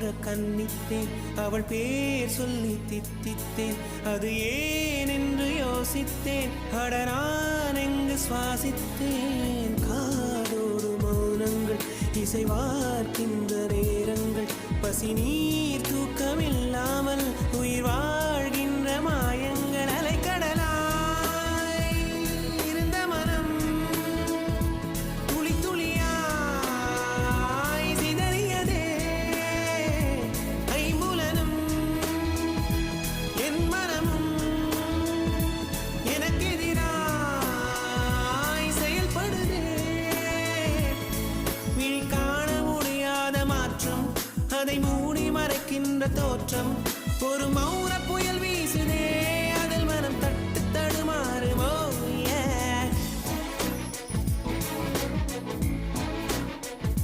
போன்ற கன்னித்தேன் அவள் பேர் சொல்லி தித்தித்தேன் அது ஏன் என்று யோசித்தேன் அட நான் எங்கு சுவாசித்தேன் காதோடு மௌனங்கள் இசைவார்க்கின்ற நேரங்கள் பசி நீர் தூக்கமில்லாமல் உயிர் வாழ்கின்ற மாயங்கள் அலைக்கடலாய் இருந்த மனம் துளி துளியாய் சிதறியதே ஐம்புலனும் என் மனமும் எனக்கெதிராய் செயல்படுதே விழி காண முடியாத மாற்றம் அதை மூடி மறைக்கின்ற தோற்றம் ஒரு மௌன புயல் வீசுதே